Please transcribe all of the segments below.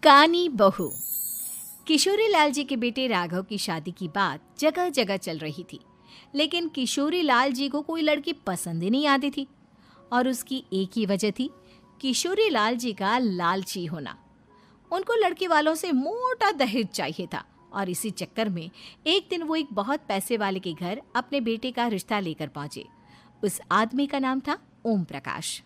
कानी बहू। किशोरी लाल जी के बेटे राघव की शादी की बात जगह जगह चल रही थी, लेकिन किशोरी लाल जी को कोई लड़की पसंद ही नहीं आती थी। और उसकी एक ही वजह थी, किशोरी लाल जी का लालची होना। उनको लड़की वालों से मोटा दहेज चाहिए था और इसी चक्कर में एक दिन वो एक बहुत पैसे वाले के घर अपने बेटे का रिश्ता लेकर पहुंचे। उस आदमी का नाम था ओम प्रकाश।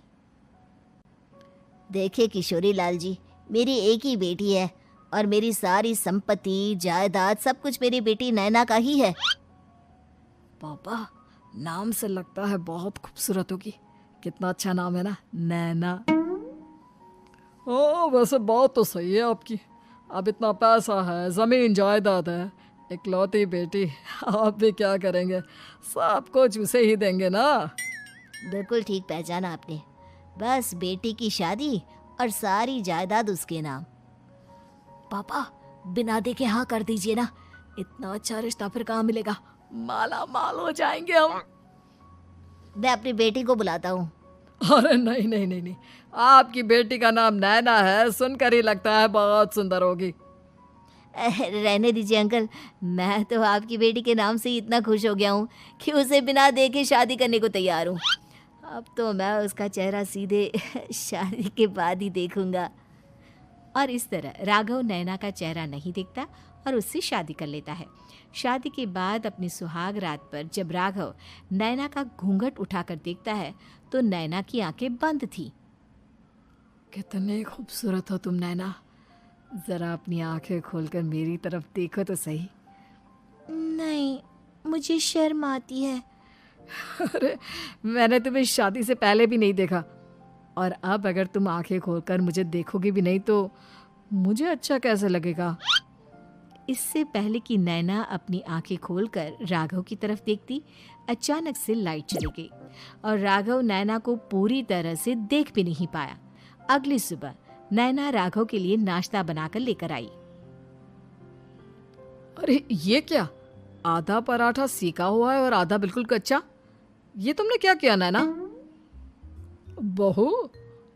देखिए किशोरी लाल जी, मेरी एक ही बेटी है और मेरी सारी संपत्ति जायदाद सब कुछ मेरी बेटी नैना का ही है। पापा, नाम से लगता है बहुत खूबसूरत होगी। कितना अच्छा नाम है ना, नैना। ओ, वैसे बात तो सही है आपकी। अब इतना पैसा है, जमीन जायदाद है, इकलौती बेटी, आप भी क्या करेंगे? सब कुछ उसे ही देंगे ना। बिल्कुल ठीक पहचाना आपने। बस बेटी की शादी और सारी जायदाद उसके नाम। पापा, बिना देखे हाँ कर दीजिए ना। इतना अच्छा रिश्ता फिर कहाँ मिलेगा? माला माल हो जाएंगे हम। मैं अपनी बेटी को बुलाता हूँ। अरे नहीं नहीं नहीं नहीं, आपकी बेटी का नाम नैना है, सुनकर ही लगता है बहुत सुंदर होगी। रहने दीजिए अंकल, मैं तो आपकी बेटी के नाम से ही इतना खुश हो गया हूँ कि उसे बिना देखे शादी करने को तैयार हूँ। अब तो मैं उसका चेहरा सीधे शादी के बाद ही देखूंगा। और इस तरह राघव नैना का चेहरा नहीं देखता और उससे शादी कर लेता है। शादी के बाद अपनी सुहाग रात पर जब राघव नैना का घूंघट उठाकर देखता है तो नैना की आंखें बंद थी। कितने खूबसूरत हो तुम नैना, जरा अपनी आंखें खोलकर मेरी तरफ देखो तो सही। नहीं, मुझे शर्म आती है। अरे, मैंने तुम्हें शादी से पहले भी नहीं देखा, और अब अगर तुम आंखें खोलकर मुझे देखोगी भी नहीं तो मुझे अच्छा कैसे लगेगा? इससे पहले कि नैना अपनी आंखें खोलकर राघव की तरफ देखती, अचानक से लाइट चली गई और राघव नैना को पूरी तरह से देख भी नहीं पाया। अगली सुबह नैना राघव के लिए नाश्ता बनाकर लेकर आई। अरे ये क्या, आधा पराठा सेका हुआ है और आधा बिल्कुल कच्चा। ये तुमने क्या किया नैना? बहू,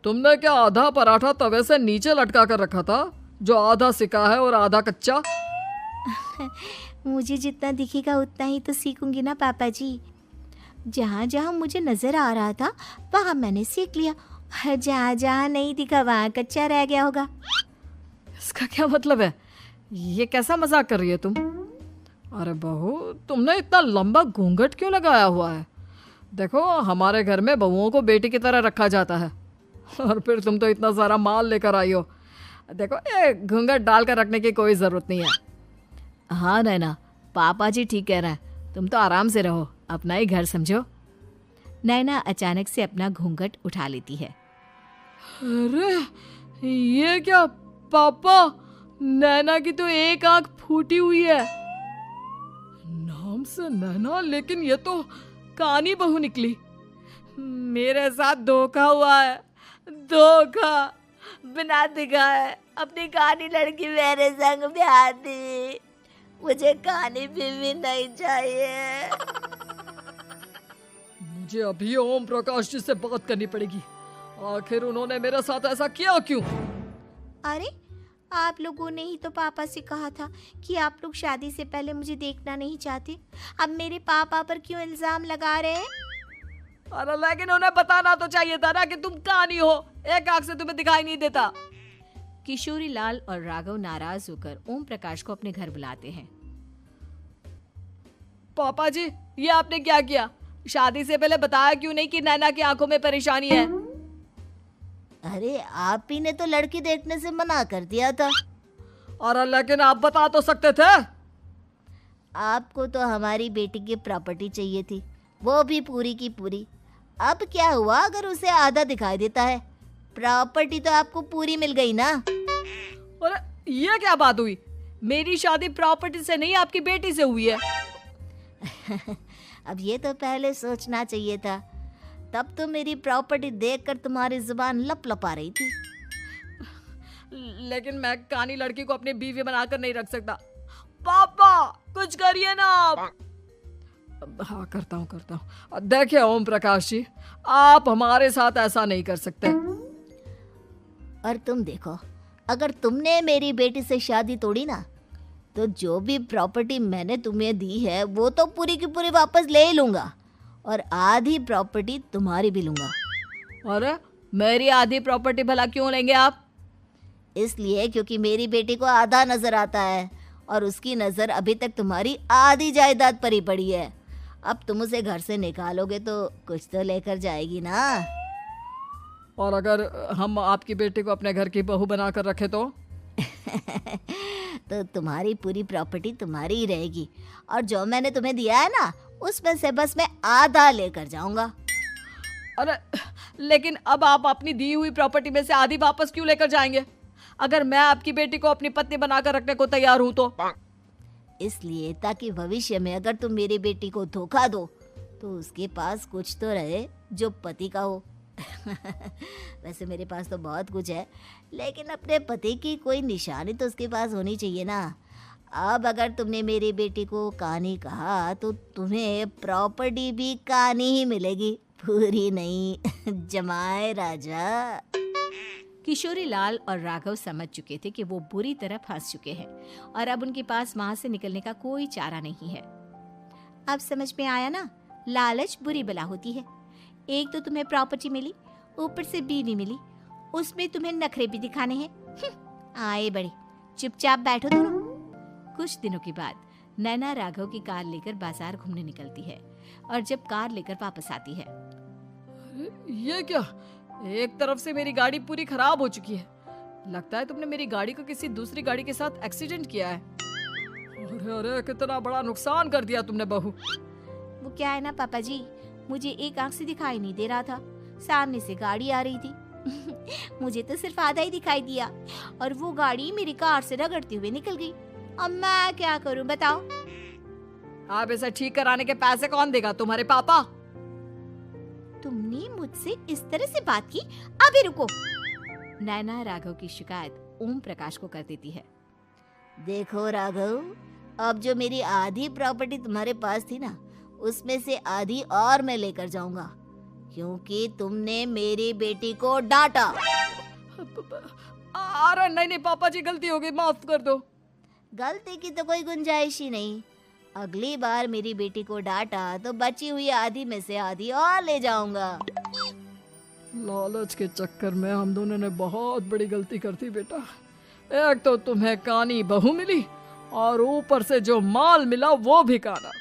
तुमने क्या आधा पराठा तवे से नीचे लटका कर रखा था, जो आधा सिका है और आधा कच्चा? मुझे जितना दिखेगा उतना ही तो सीखूंगी ना पापा जी। जहाँ जहाँ मुझे नजर आ रहा था वहाँ मैंने सीख लिया, जहाँ जहाँ नहीं दिखा वहाँ कच्चा रह गया होगा। इसका क्या मतलब है? ये कैसा मजाक कर रही है तुम? अरे बहू, तुमने इतना लंबा घूंघट क्यों लगाया हुआ है? देखो, हमारे घर में बहुओं को बेटी की तरह रखा जाता है, और फिर तुम तो इतना सारा माल लेकर आई हो। देखो, ये घूंघट डालकर रखने की कोई ज़रूरत नहीं है। हाँ नैना, पापा जी ठीक कह रहे हैं, तुम तो आराम से रहो, अपना ही घर समझो। नैना अचानक से अपना घूंघट उठा लेती है। अरे ये क्या पापा, नैना की तो एक आंख फूटी हुई है। नाम से नैना, लेकिन ये तो कानी बहू निकली। मेरे साथ धोखा हुआ है, धोखा। बिना दिखाए अपनी कानी लड़की मेरे संग ब्याह दी। मुझे कानी बीवी नहीं चाहिए। मुझे अभी ओम प्रकाश जी से बात करनी पड़ेगी। आखिर उन्होंने मेरे साथ ऐसा किया क्यों? अरे, आप लोगों ने ही तो पापा से कहा था कि आप लोग शादी से पहले मुझे देखना नहीं चाहते। अब मेरे पापा पर क्यों इल्जाम लगा रहे हैं? अरे लेकिन उन्हें बताना तो चाहिए था ना कि तुम कानी हो, एक आंख से तुम्हें दिखाई नहीं देता। किशोरी लाल और राघव नाराज होकर ओम प्रकाश को अपने घर बुलाते हैं। पापा जी, ये आपने क्या किया? शादी से पहले बताया क्यों नहीं कि नैना की आंखों में परेशानी है? अरे, आप ही ने तो लड़की देखने से मना कर दिया था। और लेकिन आप बता तो सकते थे। आपको तो हमारी बेटी की प्रॉपर्टी चाहिए थी, वो भी पूरी की पूरी। अब क्या हुआ अगर उसे आधा दिखाई देता है? प्रॉपर्टी तो आपको पूरी मिल गई ना। अरे ये क्या बात हुई? मेरी शादी प्रॉपर्टी से नहीं, आपकी बेटी से हुई है। अब ये तो पहले सोचना चाहिए था, तब तो मेरी प्रॉपर्टी देखकर तुम्हारी जुबान लप लपा रही थी। लेकिन मैं कानी लड़की को अपनी बीवी बनाकर नहीं रख सकता। पापा, कुछ करिए ना आप। हाँ, करता हूँ। देखिए ओम प्रकाश जी, आप हमारे साथ ऐसा नहीं कर सकते। और तुम देखो, अगर तुमने मेरी बेटी से शादी तोड़ी ना, तो जो भी प्रॉपर्टी मैंने तुम्हें दी है वो तो पूरी की पूरी वापस ले ही लूँगा, और आधी प्रॉपर्टी तुम्हारी भी लूँगा। अरे मेरी आधी प्रॉपर्टी भला क्यों लेंगे आप? इसलिए क्योंकि मेरी बेटी को आधा नज़र आता है और उसकी नज़र अभी तक तुम्हारी आधी जायदाद पर ही पड़ी है। अब तुम उसे घर से निकालोगे तो कुछ तो लेकर जाएगी ना। और अगर हम आपकी बेटी को अपने घर की बहू बनाकर रखे तो? तो तुम्हारी पूरी प्रॉपर्टी तुम्हारी ही रहेगी, और जो मैंने तुम्हें दिया है ना, उसमें से बस मैं आधा लेकर जाऊंगा। अरे लेकिन अब आप अपनी दी हुई प्रॉपर्टी में से आधी वापस क्यों लेकर जाएंगे? अगर मैं आपकी बेटी को अपनी पत्नी बनाकर रखने को तैयार हूं तो? इसलिए ताकि भविष्य में अगर तुम मेरी बेटी को धोखा दो तो उसके पास कुछ तो रहे जो पति का हो। वैसे मेरे पास तो बहुत कुछ है, लेकिन अपने पति की कोई निशानी तो उसके पास होनी चाहिए ना। अब अगर तुमने मेरी बेटी को कहानी कहा तो तुम्हें प्रॉपर्टी भी कहानी ही मिलेगी, पूरी नहीं। जमाए राजा। किशोरी लाल और राघव समझ चुके थे कि वो बुरी तरह फंस चुके हैं और अब उनके पास वहां से निकलने का कोई चारा नहीं है। अब समझ में आया ना, लालच बुरी बला होती है। एक तो तुम्हें प्रॉपर्टी मिली, ऊपर से बीवी मिली, उसमें तुम्हें नखरे भी दिखाने हैं। आए बड़े, चुपचाप बैठो दोनों। कुछ दिनों के बाद नैना राघव की कार लेकर बाजार घूमने निकलती है और जब कार लेकर वापस आती है, ये क्या? एक तरफ से मेरी गाड़ी पूरी खराब हो चुकी है। लगता है तुमने मेरी गाड़ी को किसी दूसरी गाड़ी के साथ एक्सीडेंट किया है। अरे अरे कितना बड़ा नुकसान कर दिया तुमने बहू। वो क्या है ना पापा जी, मुझे एक आंख से दिखाई नहीं दे रहा था, सामने से गाड़ी आ रही थी। मुझे तो सिर्फ आधा ही दिखाई दिया और वो गाड़ी मेरी कार से रगड़ते हुए निकल गई। अब मैं क्या करूं बताओ? आप इसे ठीक कराने के पैसे कौन देगा? तुम्हारे पापा। तुमने मुझसे इस तरह से बात की? अभी रुको। नैना राघव की शिकायत ओम प्रकाश को कर देती है। देखो राघव, अब जो मेरी आधी प्रॉपर्टी तुम्हारे पास थी ना, उसमें से आधी और मैं लेकर जाऊंगा, क्योंकि तुमने मेरी बेटी को डांटा। अरे नहीं नहीं पापा जी, गलती हो गई, माफ कर दो। गलती की तो कोई गुंजाइश ही नहीं। अगली बार मेरी बेटी को डांटा तो बची हुई आधी में से आधी और ले जाऊंगा। लालच के चक्कर में हम दोनों ने बहुत बड़ी गलती कर दी बेटा। एक तो तुम्हें कानी बहू मिली और ऊपर से जो माल मिला वो भी काना।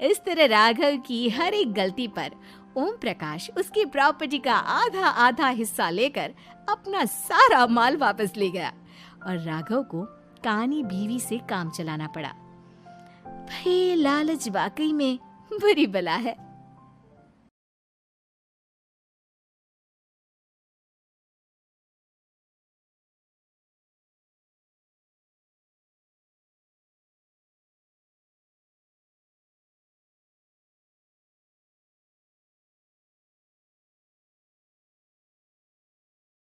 इस तरह राघव की हर एक गलती पर ओम प्रकाश उसकी प्रॉपर्टी का आधा आधा हिस्सा लेकर अपना सारा माल वापस ले गया और राघव को कानी बीवी से काम चलाना पड़ा। भाई लालच वाकई में बुरी बला है।